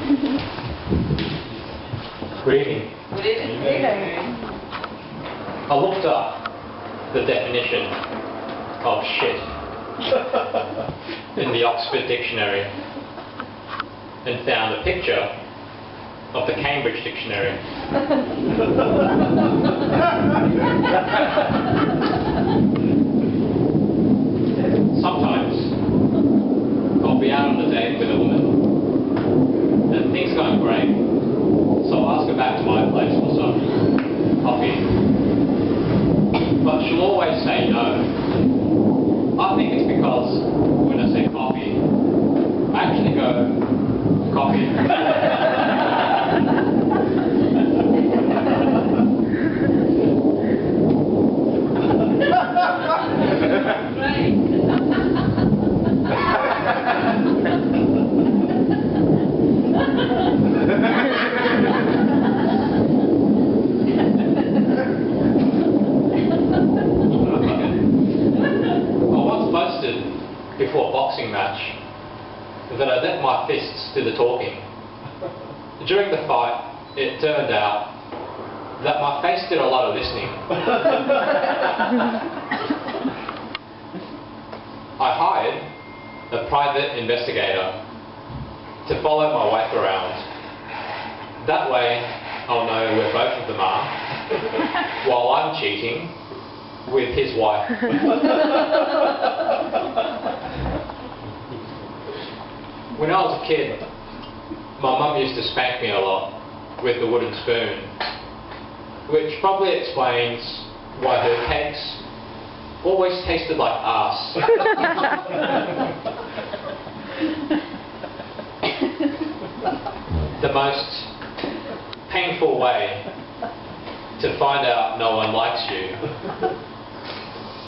Good evening. Good evening. I looked up the definition of shit in the Oxford Dictionary and found a picture of the Cambridge Dictionary. Sometimes I'll be out on a date with a woman and things are going great, so I'll ask her back to my place for some coffee. But she'll always say no. I think it's because when I say coffee, I actually go, coffee. Before a boxing match, that I let my fists do the talking. During the fight, it turned out that my face did a lot of listening. I hired a private investigator to follow my wife around. That way, I'll know where both of them are, while I'm cheating with his wife. When I was a kid, my mum used to spank me a lot with the wooden spoon, which probably explains why her cakes always tasted like arse. The most painful way to find out no one likes you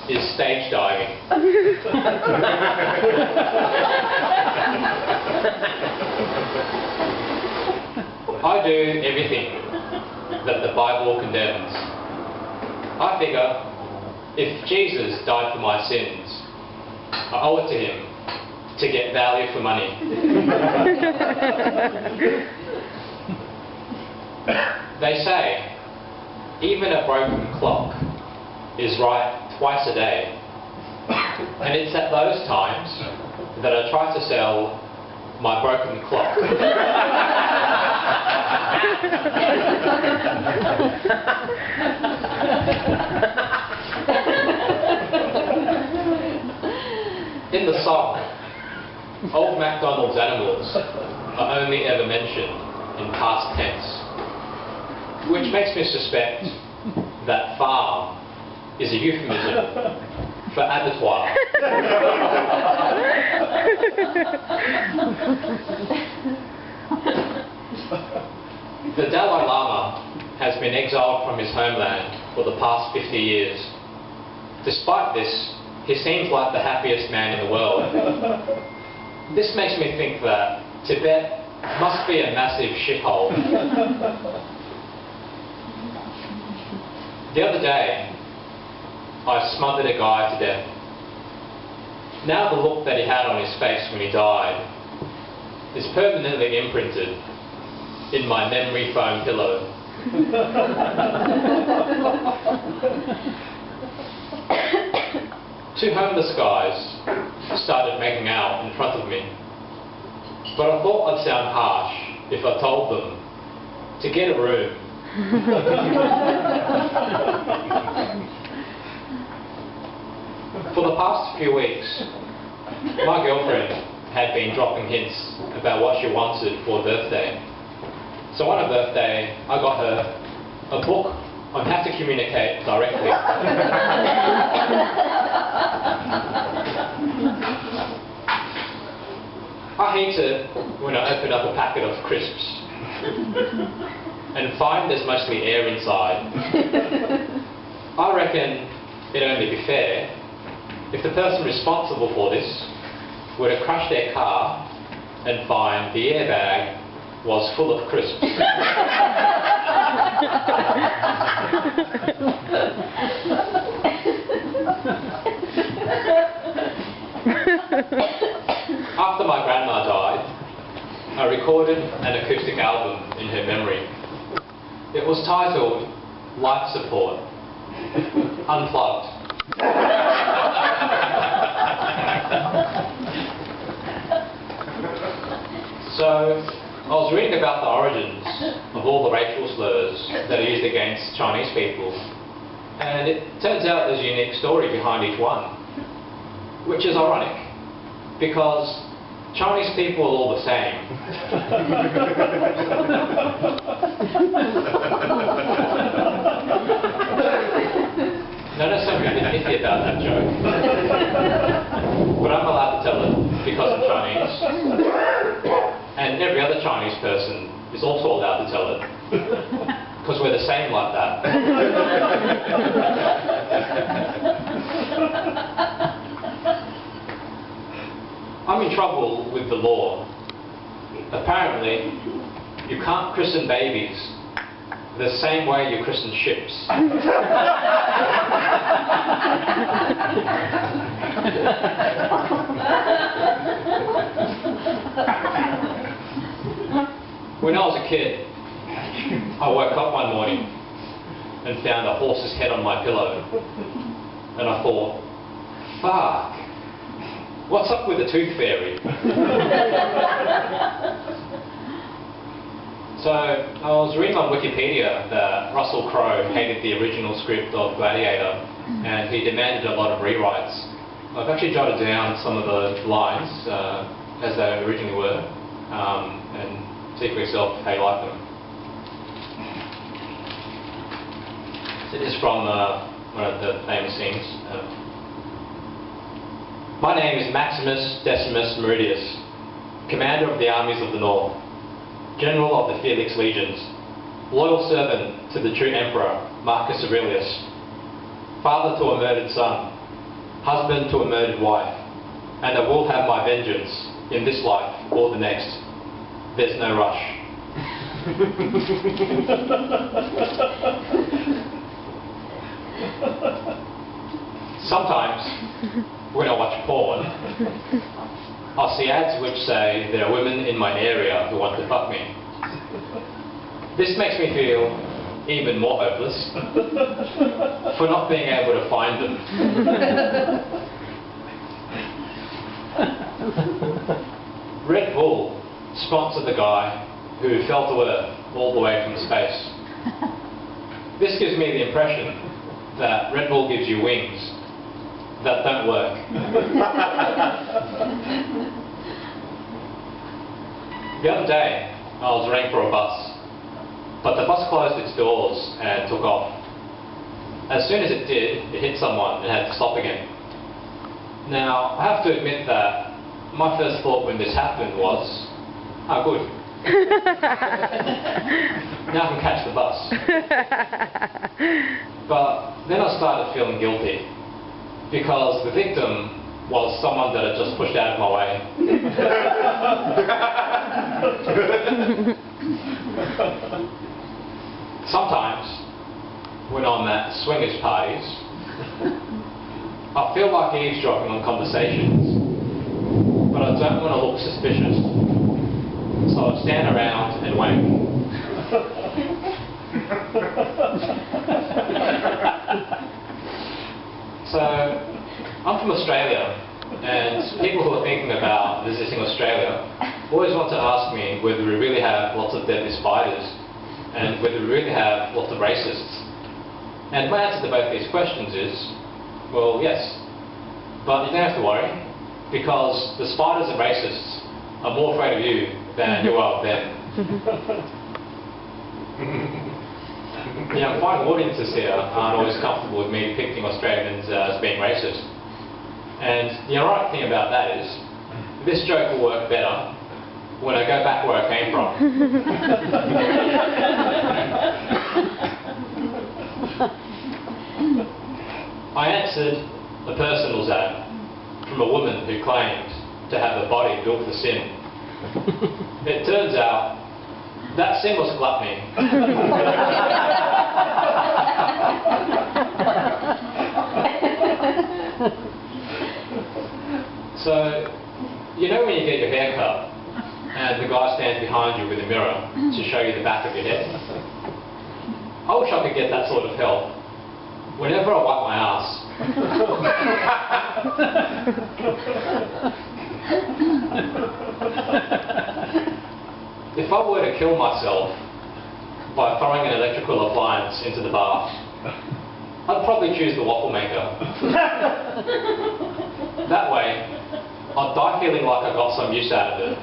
is stage diving. I do everything that the Bible condemns. I figure if Jesus died for my sins, I owe it to him to get value for money. They say even a broken clock is right twice a day, and it's at those times that I try to sell my broken clock. In the song, Old MacDonald's animals are only ever mentioned in past tense, which makes me suspect that farm is a euphemism for abattoir. The Dalai Lama has been exiled from his homeland for the past 50 years. Despite this, he seems like the happiest man in the world. This makes me think that Tibet must be a massive shithole. The other day, I smothered a guy to death. Now the look that he had on his face when he died is permanently imprinted in my memory foam pillow. Two homeless guys started making out in front of me, but I thought I'd sound harsh if I told them to get a room. For the past few weeks, my girlfriend had been dropping hints about what she wanted for her birthday. So on her birthday, I got her a book on how to communicate directly. I hate it when I open up a packet of crisps and find there's mostly air inside. I reckon it'd only be fair if the person responsible for this were to crash their car and find the airbag was full of crisps. After my grandma died, recorded an acoustic album in her memory. It was titled Life Support, Unplugged. So, I was reading about the origins of all the racial slurs that are used against Chinese people, and it turns out there's a unique story behind each one, which is ironic, because Chinese people are all the same. Now, there's something a bit iffy about that joke, but I'm allowed to tell it because I'm Chinese, and every other Chinese person is also allowed to tell it, because we're the same like that. I'm in trouble with the law. Apparently, you can't christen babies the same way you christen ships. When I was a kid, I woke up one morning and found a horse's head on my pillow, and I thought, fuck, what's up with the tooth fairy? So, I was reading on Wikipedia that Russell Crowe hated the original script of Gladiator, and he demanded a lot of rewrites. I've actually jotted down some of the lines as they originally were, and see for yourself how you like them. So this is from one of the famous scenes. My name is Maximus Decimus Meridius, Commander of the Armies of the North, General of the Felix Legions, loyal servant to the true Emperor, Marcus Aurelius, father to a murdered son, husband to a murdered wife, and I will have my vengeance in this life or the next. There's no rush. Sometimes, when I watch porn, I'll see ads which say there are women in my area who want to fuck me. This makes me feel even more hopeless for not being able to find them. Red Bull sponsored the guy who fell to Earth all the way from space. This gives me the impression that Red Bull gives you wings that don't work. The other day, I was running for a bus, but the bus closed its doors and took off. As soon as it did, it hit someone and had to stop again. Now, I have to admit that my first thought when this happened was, oh good. Now I can catch the bus. But then I started feeling guilty, because the victim was someone that had just pushed out of my way. Sometimes, when I'm at swingers parties, I feel like eavesdropping on conversations, but I don't want to look suspicious, so I stand around and wank. So, I'm from Australia, and people who are thinking about visiting Australia always want to ask me whether we really have lots of deadly spiders and whether we really have lots of racists. And my answer to both these questions is, well, yes. But you don't have to worry, because the spiders and racists are more afraid of you than you are of them. The foreign audiences here aren't always comfortable with me depicting Australians as being racist. And the ironic thing about that is, this joke will work better when I go back where I came from. I answered a personals ad from a woman who claimed to have a body built for sin. It turns out that sin was gluttony. So, you know when you get your hair cut and the guy stands behind you with a mirror to show you the back of your head. I wish I could get that sort of help. Whenever I wipe my ass, if I were to kill myself by throwing an electrical appliance into the bath, I'd probably choose the waffle maker. That way, I'd die feeling like I got some use out of it.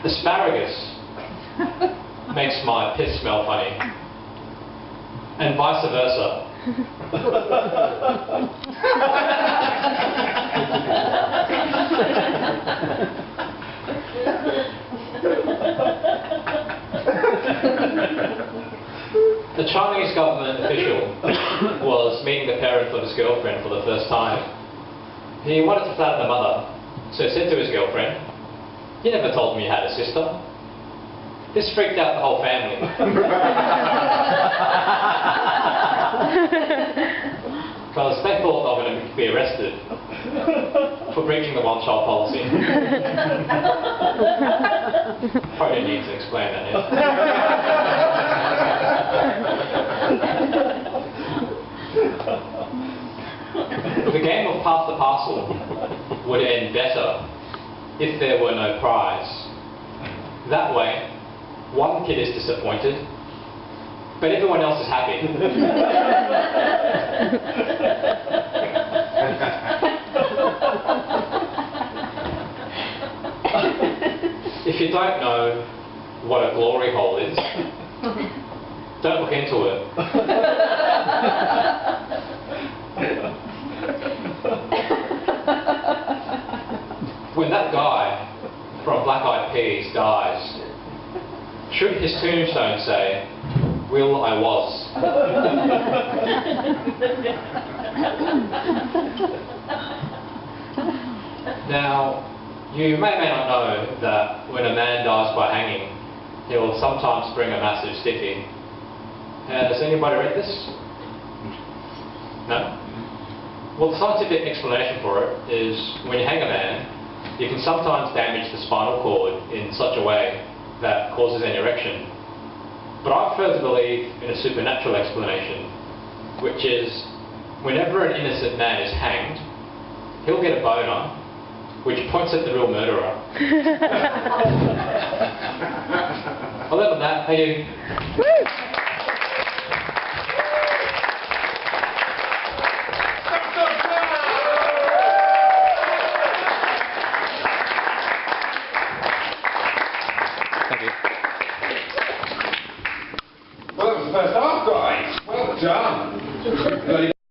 Asparagus makes my piss smell funny, and vice versa. The Chinese government official was meeting the parents of his girlfriend for the first time. He wanted to flatter the mother, so he said to his girlfriend, "You never told me you had a sister." This freaked out the whole family. Because they thought they were going to be arrested for breaching the one-child policy. Probably need to explain that now. The game of Pass the Parcel would end better if there were no prize. That way, one kid is disappointed, but everyone else is happy. If you don't know what a glory hole is, don't look into it. When that guy from Black Eyed Peas dies, should his tombstone say, "Will I was"? Now, you may or may not know that when a man dies by hanging, he'll sometimes bring a massive stiffy. Has anybody read this? No? Well, the scientific explanation for it is when you hang a man, you can sometimes damage the spinal cord in such a way that causes an erection. But I prefer to believe in a supernatural explanation, which is whenever an innocent man is hanged, he'll get a boner, which points at the real murderer. Other than that, thank you. Thank you. Well, that was the first half, guys. Well done.